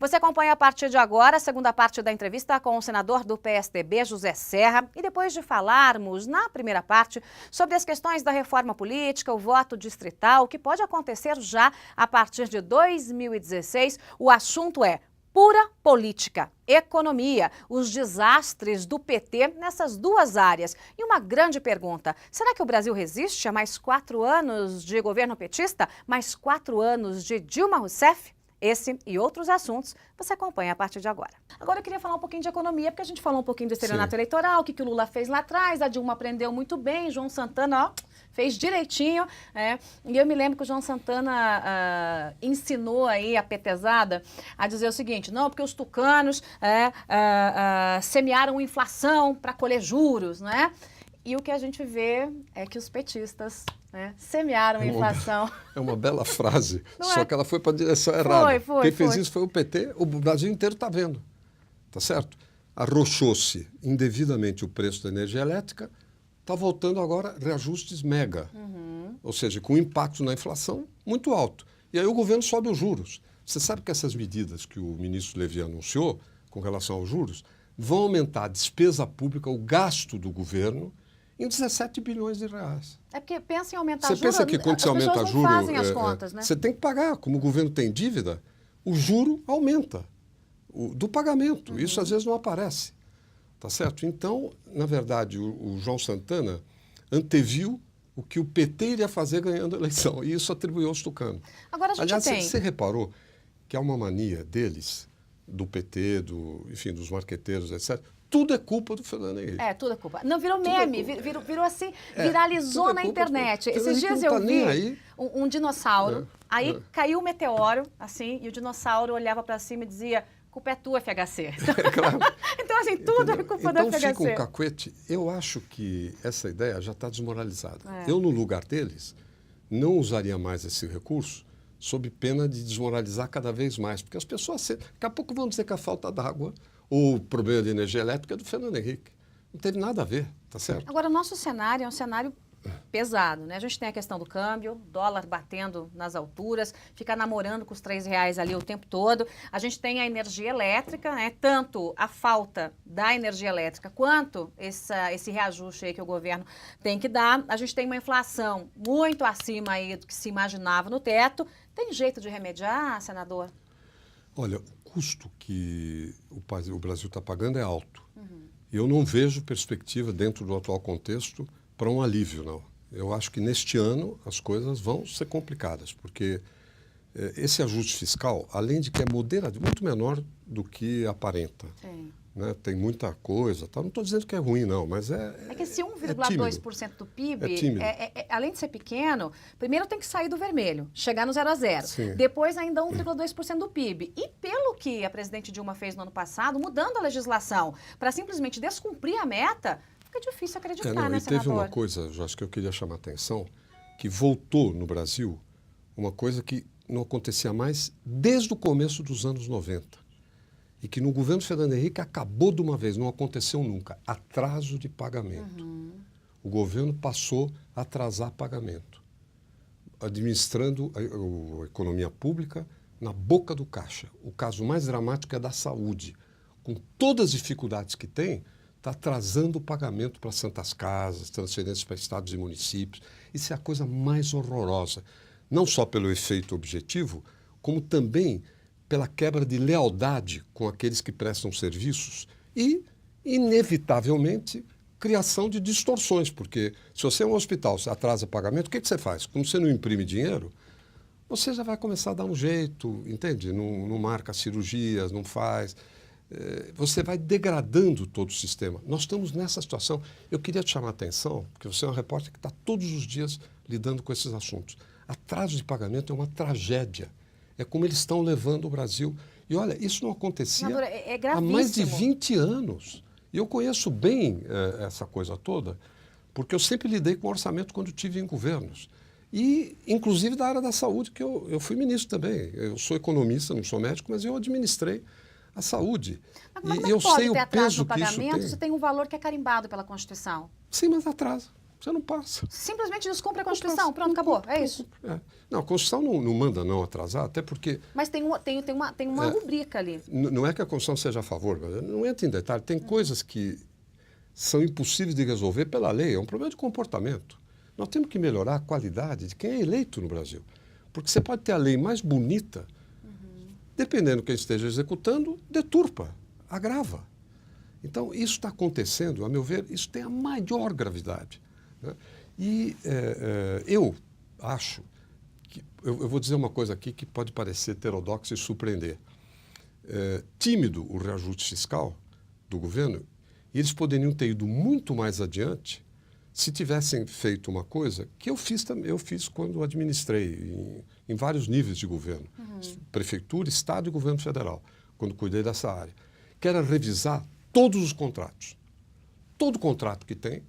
Você acompanha a partir de agora a segunda parte da entrevista com o senador do PSDB, José Serra. E depois de falarmos, na primeira parte, sobre as questões da reforma política, o voto distrital, que pode acontecer já a partir de 2016, o assunto é pura política, economia, os desastres do PT nessas duas áreas. E uma grande pergunta, será que o Brasil resiste a mais 4 anos de governo petista? Mais 4 anos de Dilma Rousseff? Esse e outros assuntos você acompanha a partir de agora. Agora eu queria falar um pouquinho de economia, porque a gente falou um pouquinho do estelionato eleitoral, o que o Lula fez lá atrás, a Dilma aprendeu muito bem, João Santana, ó, fez direitinho, e eu me lembro que o João Santana ensinou aí a petezada a dizer o seguinte, não, porque os tucanos semearam inflação para colher juros, né? E o que a gente vê é que os petistas semearam inflação. É uma bela frase, só que ela foi para a direção errada. Quem fez isso foi o PT, o Brasil inteiro está vendo, tá certo? Arrochou-se indevidamente o preço da energia elétrica, está voltando agora reajustes mega, ou seja, com impacto na inflação muito alto. E aí o governo sobe os juros. Você sabe que essas medidas que o ministro Levy anunciou com relação aos juros vão aumentar a despesa pública, o gasto do governo, em 17 bilhões de reais. É porque pensa em aumentar você juros, pensa que quando você aumenta juros, fazem as juro, contas, né? Você tem que pagar. Como o governo tem dívida, o juro aumenta do pagamento. Isso às vezes não aparece. Tá certo? Então, na verdade, o João Santana anteviu o que o PT iria fazer ganhando a eleição. E isso atribuiu aos tucanos. Agora a gente Aliás, tem... você reparou que há uma mania deles, do PT, enfim, dos marqueteiros, etc., tudo é culpa do Fernando Henrique. Tudo é culpa. Não, virou meme, virou assim, viralizou na internet. Esses dias eu vi um dinossauro, aí caiu um meteoro, assim, e o dinossauro olhava para cima e dizia, culpa é tua, FHC. Claro. Então, assim, tudo é culpa da FHC. Então fica um cacuete. Eu acho que essa ideia já está desmoralizada. Eu, no lugar deles, não usaria mais esse recurso sob pena de desmoralizar cada vez mais, porque as pessoas, daqui a pouco vão dizer que a falta d'água ou o problema de energia elétrica é do Fernando Henrique. Não teve nada a ver, tá certo? Agora, o nosso cenário é um cenário pesado, né? A gente tem a questão do câmbio, dólar batendo nas alturas, fica namorando com os R$3 ali o tempo todo. A gente tem a energia elétrica, né? Tanto a falta da energia elétrica quanto esse reajuste aí que o governo tem que dar. A gente tem uma inflação muito acima aí do que se imaginava no teto. Tem jeito de remediar, senador? Olha, o custo que o Brasil está pagando é alto. Eu não vejo perspectiva dentro do atual contexto para um alívio, não. Eu acho que neste ano as coisas vão ser complicadas, porque esse ajuste fiscal, além de que é moderado, muito menor do que aparenta. Sim. Né? Tem muita coisa, tá? Não estou dizendo que é ruim, não, mas É que esse 1,2% do PIB, além de ser pequeno, primeiro tem que sair do vermelho, chegar no 0 a 0. Sim. Depois ainda 1,2% do PIB. E pelo que a presidente Dilma fez no ano passado, mudando a legislação para simplesmente descumprir a meta, fica difícil acreditar, né, senador? Teve uma coisa, acho que eu queria chamar a atenção, que voltou no Brasil, uma coisa que não acontecia mais desde o começo dos anos 90. E que no governo Fernando Henrique acabou de uma vez, não aconteceu nunca, atraso de pagamento. O governo passou a atrasar pagamento, administrando a economia pública na boca do caixa. O caso mais dramático é da saúde. Com todas as dificuldades que tem, está atrasando o pagamento para santas casas, transferências para estados e municípios. Isso é a coisa mais horrorosa, não só pelo efeito objetivo, como também pela quebra de lealdade com aqueles que prestam serviços e, inevitavelmente, criação de distorções, porque se você é um hospital, você atrasa pagamento, o que você faz? Como você não imprime dinheiro, você já vai começar a dar um jeito, entende? Não marca cirurgias, não faz. Você vai degradando todo o sistema. Nós estamos nessa situação. Eu queria te chamar a atenção, porque você é um repórter que está todos os dias lidando com esses assuntos. Atraso de pagamento é uma tragédia. É como eles estão levando o Brasil. E olha, isso não acontecia há mais de 20 anos. E eu conheço bem essa coisa toda, porque eu sempre lidei com orçamento quando estive em governos. E, inclusive, da área da saúde, que eu fui ministro também. Eu sou economista, não sou médico, mas eu administrei a saúde. Mas como é que pode ter atraso no pagamento se tem um valor que é carimbado pela Constituição? Sim, mas atrasa. Você não passa. Simplesmente descumpre a Constituição. Pronto, acabou. É isso. Não, a Constituição não manda não atrasar, até porque... Mas tem uma rubrica ali. Não é que a Constituição seja a favor, mas não entra em detalhe. Tem coisas que são impossíveis de resolver pela lei. É um problema de comportamento. Nós temos que melhorar a qualidade de quem é eleito no Brasil. Porque você pode ter a lei mais bonita, dependendo de quem esteja executando, deturpa, agrava. Então, isso está acontecendo, a meu ver, isso tem a maior gravidade. Né? E eu acho que... Eu vou dizer uma coisa aqui que pode parecer heterodoxa e surpreender. Tímido o reajuste fiscal do governo, e eles poderiam ter ido muito mais adiante se tivessem feito uma coisa que eu fiz quando administrei em vários níveis de governo, prefeitura, estado e governo federal, quando cuidei dessa área, que era revisar todos os contratos. Todo contrato que tem,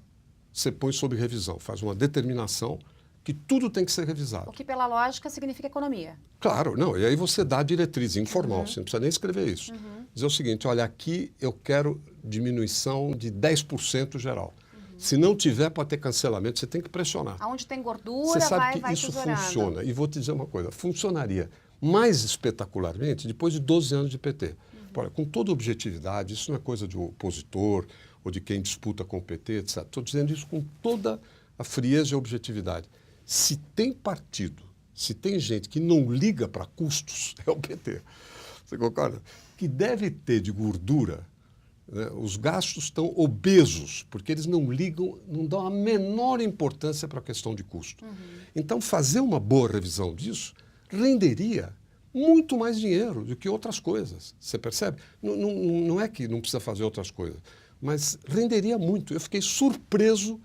você põe sob revisão, faz uma determinação que tudo tem que ser revisado. O que, pela lógica, significa economia. Claro, não. E aí você dá a diretriz informal, você não precisa nem escrever isso. Dizer o seguinte, olha, aqui eu quero diminuição de 10% geral. Se não tiver, pode ter cancelamento, você tem que pressionar. Aonde tem gordura, você sabe vai isso tesourando. funciona. E vou te dizer uma coisa, funcionaria mais espetacularmente depois de 12 anos de PT. Olha, com toda objetividade, isso não é coisa de opositor ou de quem disputa com o PT, etc. Estou dizendo isso com toda a frieza e objetividade. Se tem partido, se tem gente que não liga para custos, é o PT. Você concorda? Que deve ter de gordura, né? Os gastos estão obesos, porque eles não ligam, não dão a menor importância para a questão de custo. Então, fazer uma boa revisão disso renderia muito mais dinheiro do que outras coisas. Você percebe? Não é que não precisa fazer outras coisas, mas renderia muito. Eu fiquei surpreso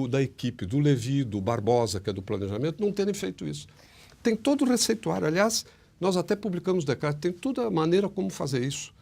da equipe, do Levi, do Barbosa, que é do planejamento, não terem feito isso. Tem todo o receituário. Aliás, nós até publicamos decreto, tem toda a maneira como fazer isso.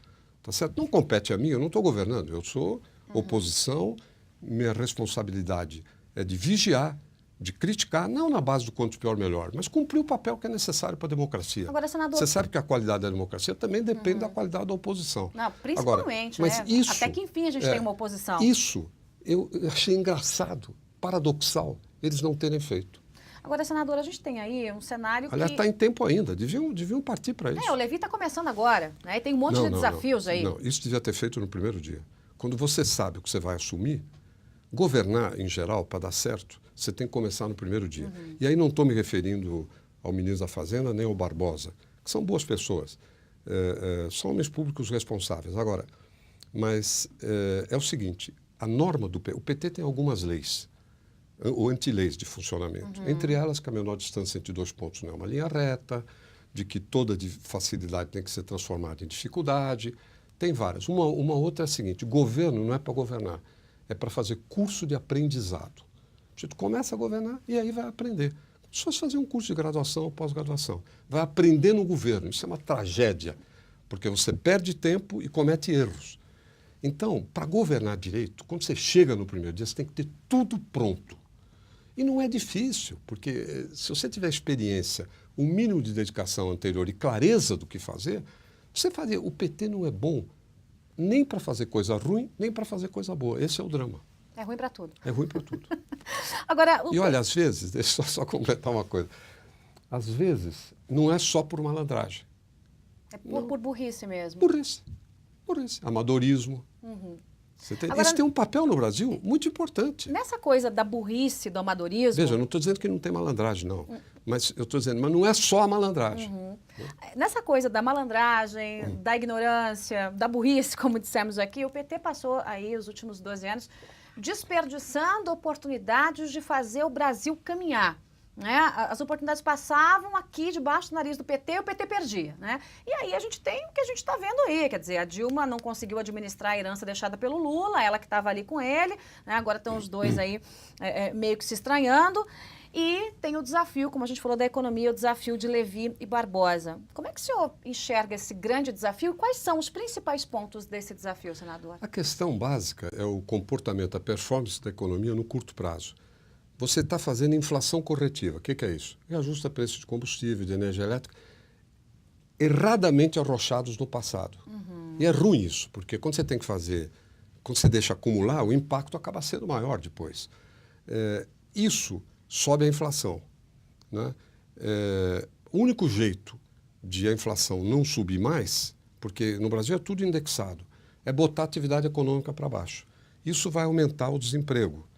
Tá certo? Não compete a mim, eu não estou governando, eu sou oposição, minha responsabilidade é de vigiar, de criticar, não na base do quanto pior melhor, mas cumprir o papel que é necessário para a democracia. Agora, senador... Você sabe que a qualidade da democracia também depende da qualidade da oposição. Não, principalmente, agora, mas né? isso, Até que enfim a gente tem uma oposição. Isso eu achei engraçado, paradoxal, eles não terem feito. Agora, senadora, a gente tem aí um cenário Aliás, que... está em tempo ainda, deviam partir para isso. O Levi está começando agora, né? E tem um monte de desafios aí. Não, isso devia ter feito no primeiro dia. Quando você sabe o que você vai assumir, governar, em geral, para dar certo, você tem que começar no primeiro dia. E aí não estou me referindo ao ministro da Fazenda nem ao Barbosa, que são boas pessoas. São homens públicos responsáveis. Agora, mas é o seguinte, a norma do PT... O PT tem algumas leis, ou antileis de funcionamento. Entre elas, que a menor distância entre 2 pontos não é uma linha reta, de que toda facilidade tem que ser transformada em dificuldade. Tem várias. Uma outra é a seguinte, governo não é para governar, é para fazer curso de aprendizado. Você começa a governar e aí vai aprender. Só se fazer um curso de graduação ou pós-graduação. Vai aprender no governo. Isso é uma tragédia, porque você perde tempo e comete erros. Então, para governar direito, quando você chega no primeiro dia, você tem que ter tudo pronto. E não é difícil, porque se você tiver experiência, um mínimo de dedicação anterior e clareza do que fazer, você fazer. O PT não é bom nem para fazer coisa ruim, nem para fazer coisa boa. Esse é o drama. É ruim para tudo. É ruim para tudo. Agora, E olha, às vezes, deixa eu só completar uma coisa, às vezes não é só por malandragem. É por burrice mesmo. Burrice. Amadorismo. Agora, isso tem um papel no Brasil muito importante. Nessa coisa da burrice, do amadorismo... Veja, eu não estou dizendo que não tem malandragem, não. Mas eu estou dizendo, mas não é só a malandragem. Nessa coisa da malandragem, da ignorância, da burrice, como dissemos aqui, o PT passou aí os últimos 12 anos desperdiçando oportunidades de fazer o Brasil caminhar. Né? As oportunidades passavam aqui debaixo do nariz do PT e o PT perdia. Né? E aí a gente tem o que a gente está vendo aí, quer dizer, a Dilma não conseguiu administrar a herança deixada pelo Lula, ela que estava ali com ele, né? Agora estão os dois aí meio que se estranhando. E tem o desafio, como a gente falou da economia, o desafio de Levi e Barbosa. Como é que o senhor enxerga esse grande desafio? Quais são os principais pontos desse desafio, senador? A questão básica é o comportamento, a performance da economia no curto prazo. Você está fazendo inflação corretiva. O que é isso? Reajusta preço de combustível, de energia elétrica, erradamente arrochados no passado. E é ruim isso, porque quando você tem que fazer, quando você deixa acumular, o impacto acaba sendo maior depois. Isso sobe a inflação, né? O único jeito de a inflação não subir mais, porque no Brasil é tudo indexado, é botar a atividade econômica para baixo. Isso vai aumentar o desemprego.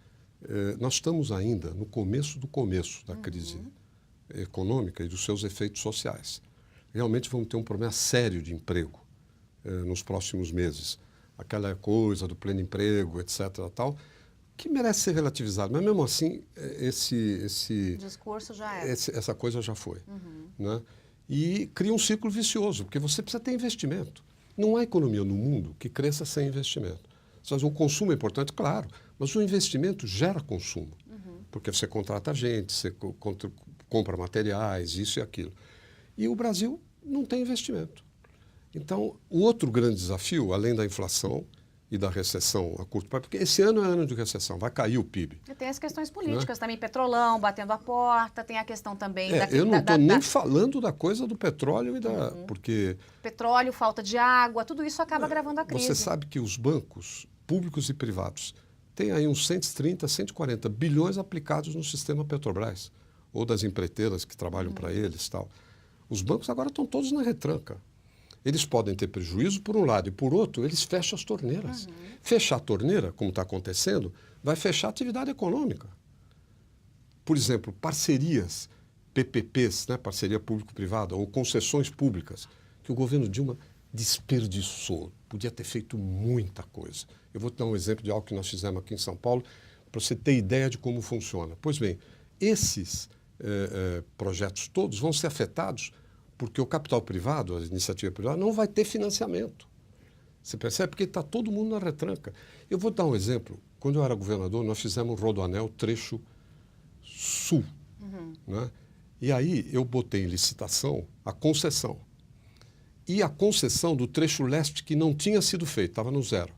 Nós estamos ainda no começo do começo da crise econômica e dos seus efeitos sociais. Realmente vamos ter um problema sério de emprego nos próximos meses. Aquela coisa do pleno emprego, etc., tal, que merece ser relativizado. Mas, mesmo assim, esse discurso já é. Essa coisa já foi. Né? E cria um ciclo vicioso, porque você precisa ter investimento. Não há economia no mundo que cresça sem investimento. O consumo é importante, claro, mas o investimento gera consumo. Porque você contrata gente, você compra materiais, isso e aquilo. E o Brasil não tem investimento. Então, o outro grande desafio, além da inflação e da recessão a curto prazo, porque esse ano é ano de recessão, vai cair o PIB. E tem as questões políticas, né? Também Petrolão batendo a porta, tem a questão também eu não estou nem falando da coisa do petróleo e da... porque petróleo, falta de água, tudo isso acaba agravando a crise. Você sabe que os bancos públicos e privados têm aí uns 130, 140 bilhões aplicados no sistema Petrobras, ou das empreiteiras que trabalham para eles e tal. Os bancos agora estão todos na retranca. Eles podem ter prejuízo por um lado e por outro, eles fecham as torneiras. Fechar a torneira, como está acontecendo, vai fechar a atividade econômica. Por exemplo, parcerias, PPPs, né, parceria público-privada, ou concessões públicas, que o governo Dilma desperdiçou. Podia ter feito muita coisa. Eu vou te dar um exemplo de algo que nós fizemos aqui em São Paulo, para você ter ideia de como funciona. Pois bem, esses projetos todos vão ser afetados porque o capital privado, a iniciativa privada, não vai ter financiamento. Você percebe? Porque está todo mundo na retranca. Eu vou dar um exemplo. Quando eu era governador, nós fizemos o Rodoanel trecho sul. Né? E aí eu botei em licitação a concessão. E a concessão do trecho leste que não tinha sido feito, estava no zero.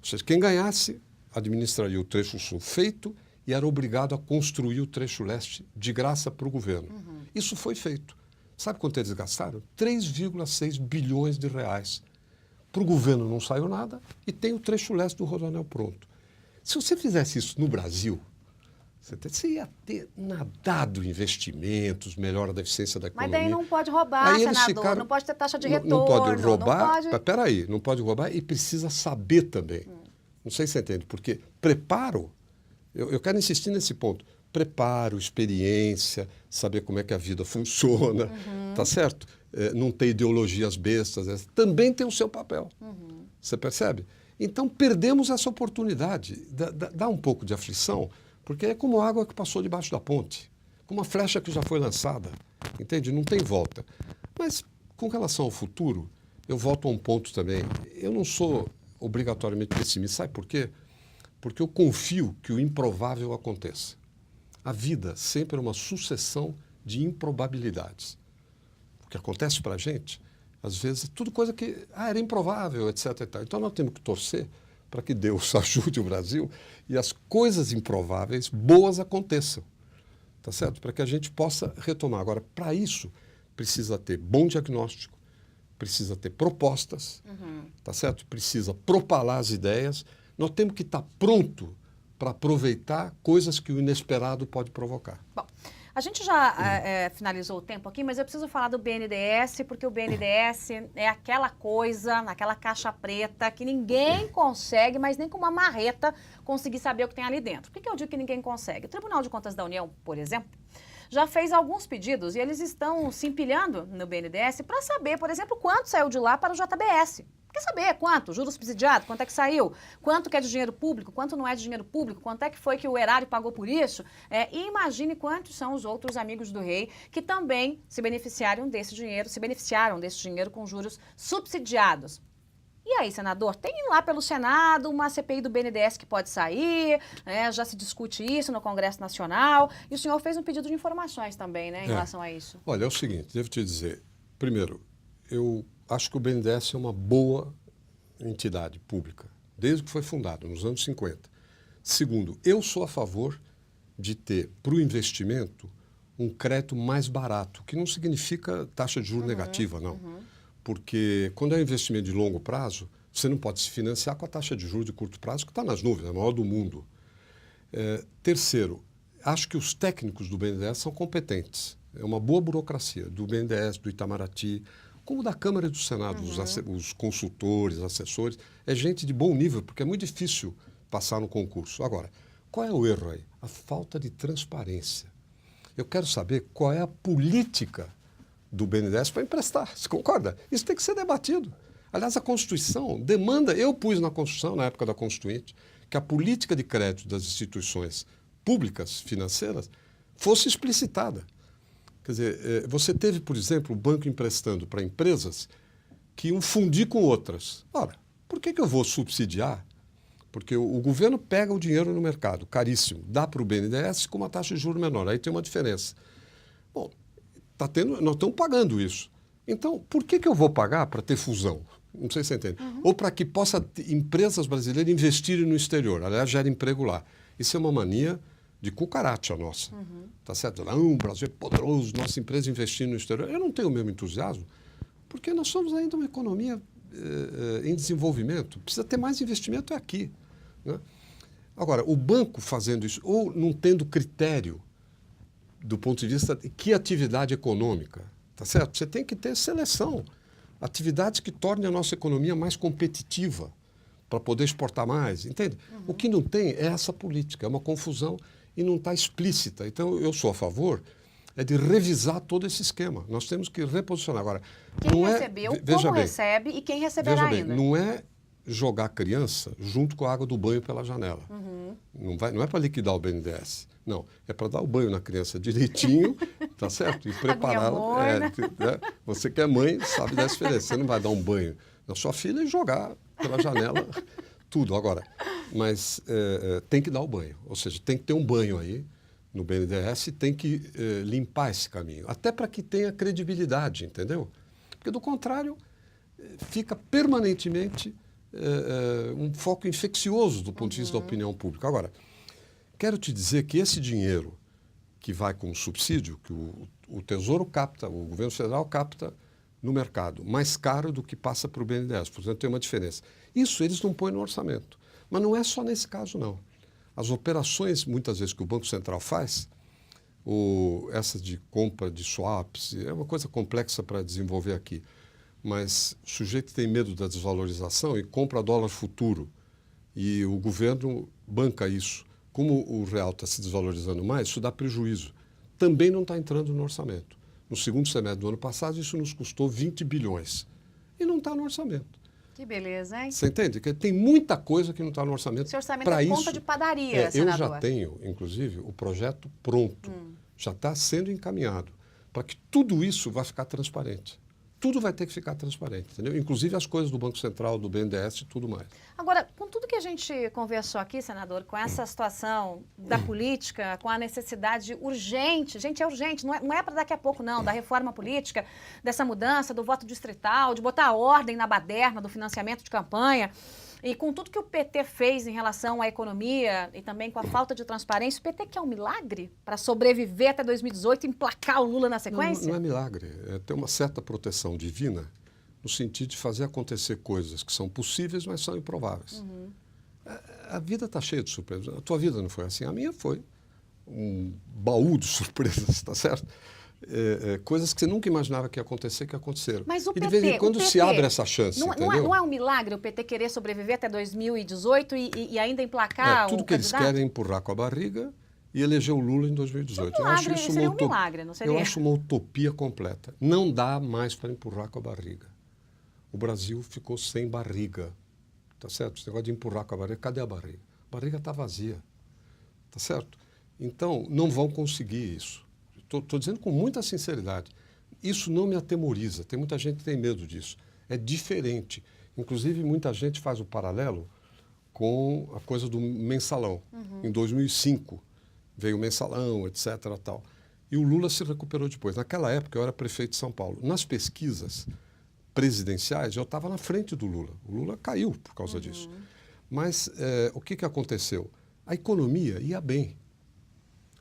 Ou seja, quem ganhasse administraria o trecho sul feito e era obrigado a construir o trecho leste de graça para o governo. Isso foi feito. Sabe quanto eles gastaram? 3,6 bilhões de reais. Para o governo não saiu nada e tem o trecho leste do Rodoanel pronto. Se você fizesse isso no Brasil, você ia ter nadado investimentos, melhora da eficiência da economia. Mas daí não pode roubar, senador, não pode ter taxa de retorno. Não pode roubar, peraí, não pode roubar e precisa saber também. Não sei se você entende, porque preparo, eu quero insistir nesse ponto, preparo, experiência, saber como é que a vida funciona, tá certo? Não ter ideologias bestas, também tem o seu papel. Você percebe? Então, perdemos essa oportunidade. Dá um pouco de aflição, porque é como água que passou debaixo da ponte, como uma flecha que já foi lançada, entende? Não tem volta. Mas, com relação ao futuro, eu volto a um ponto também. Eu não sou obrigatoriamente pessimista. Sabe por quê? Porque eu confio que o improvável aconteça. A vida sempre é uma sucessão de improbabilidades. O que acontece para a gente, às vezes, é tudo coisa que era improvável, etc. E tal. Então, nós temos que torcer para que Deus ajude o Brasil e as coisas improváveis, boas, aconteçam. Tá certo? Para que a gente possa retomar. Agora, para isso, precisa ter bom diagnóstico, precisa ter propostas, tá certo? Precisa propalar as ideias. Nós temos que estar pronto para aproveitar coisas que o inesperado pode provocar. Bom, a gente já finalizou o tempo aqui, mas eu preciso falar do BNDES, porque o BNDES é aquela coisa, aquela caixa preta, que ninguém consegue, mas nem com uma marreta, conseguir saber o que tem ali dentro. Por que eu digo que ninguém consegue? O Tribunal de Contas da União, por exemplo, já fez alguns pedidos e eles estão se empilhando no BNDES para saber, por exemplo, quanto saiu de lá para o JBS. Quer saber quanto? Juros subsidiados, quanto é que saiu? Quanto que é de dinheiro público? Quanto não é de dinheiro público? Quanto é que foi que o erário pagou por isso? E imagine quantos são os outros amigos do rei que também se beneficiaram desse dinheiro com juros subsidiados. E aí, senador, tem lá pelo Senado uma CPI do BNDES que pode sair, já se discute isso no Congresso Nacional, e o senhor fez um pedido de informações também, né, em relação a isso. Olha, é o seguinte, devo te dizer, primeiro, eu acho que o BNDES é uma boa entidade pública, desde que foi fundado, nos anos 50. Segundo, eu sou a favor de ter, para o investimento, um crédito mais barato, que não significa taxa de juros negativa, não. Porque quando é um investimento de longo prazo, você não pode se financiar com a taxa de juros de curto prazo, que está nas nuvens, é a maior do mundo. Terceiro, acho que os técnicos do BNDES são competentes. É uma boa burocracia do BNDES, do Itamaraty, como da Câmara e do Senado, os consultores, assessores. É gente de bom nível, porque é muito difícil passar no concurso. Agora, qual é o erro aí? A falta de transparência. Eu quero saber qual é a política do BNDES para emprestar. Você concorda? Isso tem que ser debatido. Aliás, a Constituição demanda, eu pus na Constituição, na época da Constituinte, que a política de crédito das instituições públicas, financeiras, fosse explicitada. Quer dizer, você teve, por exemplo, o banco emprestando para empresas que iam fundir com outras. Ora, por que eu vou subsidiar? Porque o governo pega o dinheiro no mercado, caríssimo, dá para o BNDES com uma taxa de juros menor. Aí tem uma diferença. Bom, nós estamos pagando isso. Então, por que eu vou pagar para ter fusão? Não sei se você entende. Ou para que possa empresas brasileiras investirem no exterior. Aliás, gera emprego lá. Isso é uma mania de cucaracha nossa. Tá certo? Não, o Brasil é poderoso, nossa empresa investindo no exterior. Eu não tenho o mesmo entusiasmo, porque nós somos ainda uma economia em desenvolvimento. Precisa ter mais investimento aqui. Né? Agora, o banco fazendo isso, ou não tendo critério do ponto de vista de que atividade econômica, tá certo? Você tem que ter seleção. Atividades que tornem a nossa economia mais competitiva para poder exportar mais, entende? O que não tem é essa política, é uma confusão e não está explícita. Então, eu sou a favor de revisar todo esse esquema. Nós temos que reposicionar. Agora, quem recebeu, como recebe e quem receberá ainda. Não é jogar a criança junto com a água do banho pela janela. Não é para liquidar o BNDES. Não, é para dar o banho na criança direitinho, tá certo? E prepará-la. Você que é mãe sabe dessa diferença. Você não vai dar um banho na sua filha e jogar pela janela tudo. Agora, mas tem que dar o banho. Ou seja, tem que ter um banho aí no BNDES e tem que limpar esse caminho. Até para que tenha credibilidade, entendeu? Porque, do contrário, fica permanentemente um foco infeccioso do ponto de vista da opinião pública. Agora, quero te dizer que esse dinheiro que vai como subsídio, que o Tesouro capta, o governo federal capta no mercado, mais caro do que passa para o BNDES. Portanto, tem uma diferença. Isso eles não põem no orçamento. Mas não é só nesse caso, não. As operações, muitas vezes, que o Banco Central faz, essa de compra de swaps, é uma coisa complexa para desenvolver aqui. Mas o sujeito tem medo da desvalorização e compra dólar futuro. E o governo banca isso. Como o real está se desvalorizando mais, isso dá prejuízo. Também não está entrando no orçamento. No segundo semestre do ano passado, isso nos custou 20 bilhões. E não está no orçamento. Que beleza, hein? Você entende? Que tem muita coisa que não está no orçamento. Esse orçamento é conta de padaria, senador. Eu já tenho, inclusive, o projeto pronto. Já está sendo encaminhado para que tudo isso vá ficar transparente. Tudo vai ter que ficar transparente, entendeu? Inclusive as coisas do Banco Central, do BNDES e tudo mais. Agora, com tudo que a gente conversou aqui, senador, com essa situação da política, com a necessidade urgente, gente, é urgente, não é para daqui a pouco, não, da reforma política, dessa mudança, do voto distrital, de botar ordem na baderna do financiamento de campanha, e com tudo que o PT fez em relação à economia e também com a falta de transparência, o PT quer um milagre para sobreviver até 2018 e emplacar o Lula na sequência? Não é milagre, é ter uma certa proteção divina no sentido de fazer acontecer coisas que são possíveis, mas são improváveis. A vida está cheia de surpresas. A tua vida não foi assim, a minha foi um baú de surpresas, está certo? Coisas que você nunca imaginava que ia acontecer, que aconteceram. Mas o PT, de vez em quando se abre essa chance, entendeu? Não é um milagre o PT querer sobreviver até 2018 e ainda emplacar tudo que eles querem é empurrar com a barriga e eleger o Lula em 2018. Um milagre, seria um milagre, não seria? Eu acho uma utopia completa. Não dá mais para empurrar com a barriga. O Brasil ficou sem barriga, tá certo? Esse negócio de empurrar com a barriga, cadê a barriga? A barriga está vazia, tá certo? Então, não vão conseguir isso. Estou dizendo com muita sinceridade. Isso não me atemoriza. Tem muita gente que tem medo disso. É diferente. Inclusive, muita gente faz o paralelo com a coisa do mensalão. Em 2005, veio o mensalão, etc. Tal. E o Lula se recuperou depois. Naquela época, eu era prefeito de São Paulo. Nas pesquisas presidenciais, eu estava na frente do Lula. O Lula caiu por causa disso. Mas o que aconteceu? A economia ia bem.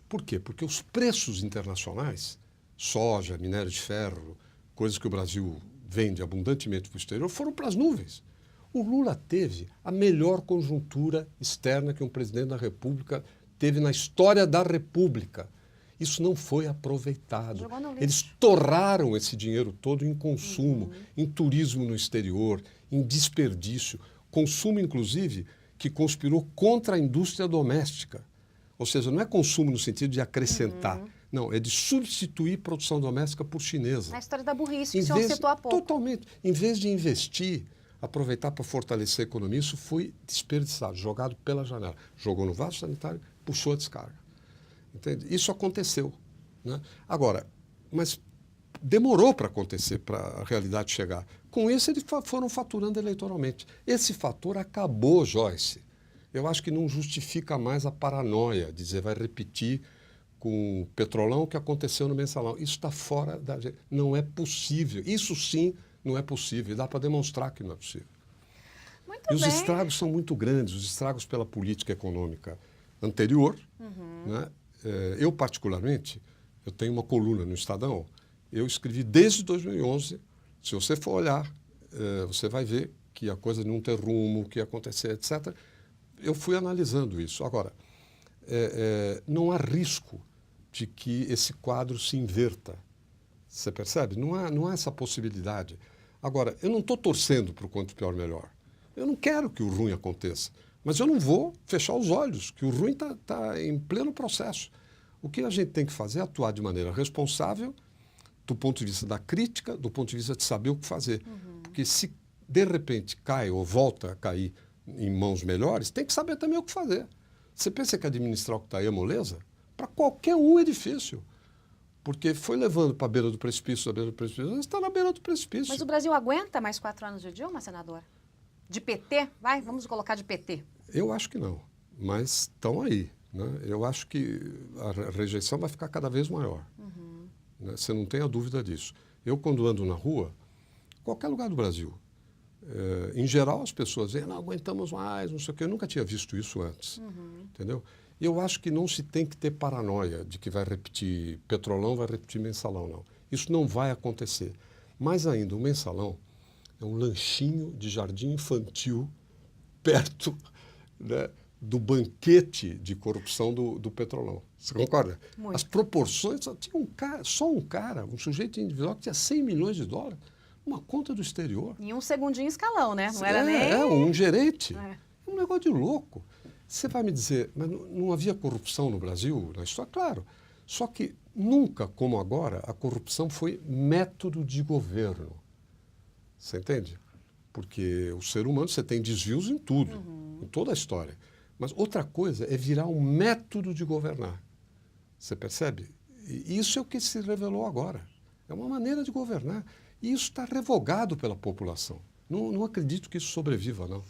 Por quê? Porque os preços internacionais, soja, minério de ferro, coisas que o Brasil vende abundantemente para o exterior, foram para as nuvens. O Lula teve a melhor conjuntura externa que um presidente da República teve na história da República. Isso não foi aproveitado. Jogou no lixo. Eles torraram esse dinheiro todo em consumo, em turismo no exterior, em desperdício. Consumo, inclusive, que conspirou contra a indústria doméstica. Ou seja, não é consumo no sentido de acrescentar. Não, é de substituir produção doméstica por chinesa. A história da burrice que o senhor citou há pouco. Totalmente. Em vez de investir, aproveitar para fortalecer a economia, isso foi desperdiçado, jogado pela janela. Jogou no vaso sanitário, puxou a descarga. Entende? Isso aconteceu. Né? Agora, mas demorou para acontecer, para a realidade chegar. Com isso, eles foram faturando eleitoralmente. Esse fator acabou, Joyce. Eu acho que não justifica mais a paranoia, de dizer vai repetir com o Petrolão o que aconteceu no Mensalão. Isso está fora da... Não é possível. Isso sim não é possível. E dá para demonstrar que não é possível. Muito E os bem. estragos são muito grandes, os estragos pela política econômica anterior. Né? Eu, particularmente, eu tenho uma coluna no Estadão, eu escrevi desde 2011, se você for olhar, você vai ver que a coisa não ter rumo, o que ia acontecer, etc. Eu fui analisando isso. Agora, não há risco de que esse quadro se inverta. Você percebe? Não há essa possibilidade. Agora, eu não estou torcendo para o quanto pior melhor. Eu não quero que o ruim aconteça. Mas eu não vou fechar os olhos, que o ruim está em pleno processo. O que a gente tem que fazer é atuar de maneira responsável, do ponto de vista da crítica, do ponto de vista de saber o que fazer. Porque se, de repente, cai ou volta a cair em mãos melhores, tem que saber também o que fazer. Você pensa que administrar o que está aí é moleza? Para qualquer um é difícil. Porque foi levando para a beira do precipício, está na beira do precipício. Mas o Brasil aguenta mais 4 anos de Dilma, senador? De PT? Vai, vamos colocar de PT. Eu acho que não, mas estão aí. Né? Eu acho que a rejeição vai ficar cada vez maior. Né? Você não tem a dúvida disso. Eu, quando ando na rua, qualquer lugar do Brasil, em geral as pessoas dizem, não aguentamos mais, não sei o quê. Eu nunca tinha visto isso antes. Entendeu? E eu acho que não se tem que ter paranoia de que vai repetir Petrolão, vai repetir Mensalão, não. Isso não vai acontecer. Mais ainda, o Mensalão é um lanchinho de jardim infantil perto, né, do banquete de corrupção do Petrolão. Você concorda? Muito. As proporções, tinha um sujeito individual que tinha 100 milhões de dólares, uma conta do exterior. Em um segundinho escalão, né? Não era nem... um gerente. É. Um negócio de louco. Você vai me dizer, mas não havia corrupção no Brasil, na história? Claro. Só que nunca, como agora, a corrupção foi método de governo. Você entende? Porque o ser humano, você tem desvios em tudo, em toda a história. Mas outra coisa é virar um método de governar. Você percebe? E isso é o que se revelou agora. É uma maneira de governar. E isso está revogado pela população. Não acredito que isso sobreviva, não.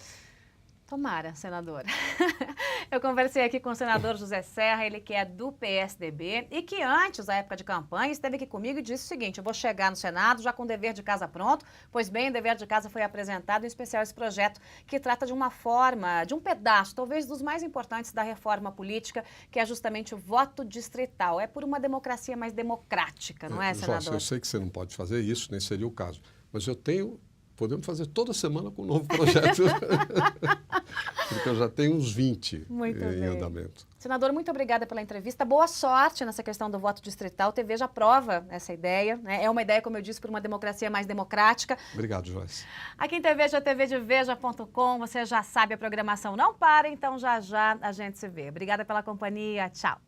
Tomara, senadora. Eu conversei aqui com o senador José Serra, ele que é do PSDB e que antes da época de campanha esteve aqui comigo e disse o seguinte, eu vou chegar no Senado já com o dever de casa pronto, pois bem, o dever de casa foi apresentado, em especial esse projeto que trata de uma forma, de um pedaço, talvez dos mais importantes da reforma política, que é justamente o voto distrital. É por uma democracia mais democrática, não é, senador? Jorge, eu sei que você não pode fazer isso, nem seria o caso, mas podemos fazer toda semana com um novo projeto. Porque eu já tenho uns 20 em andamento. Senador, muito obrigada pela entrevista. Boa sorte nessa questão do voto distrital. TV já prova essa ideia. Né? É uma ideia, como eu disse, por uma democracia mais democrática. Obrigado, Joyce. Aqui em TVja, tvdeveja.com. Você já sabe, a programação não para, então já já a gente se vê. Obrigada pela companhia. Tchau.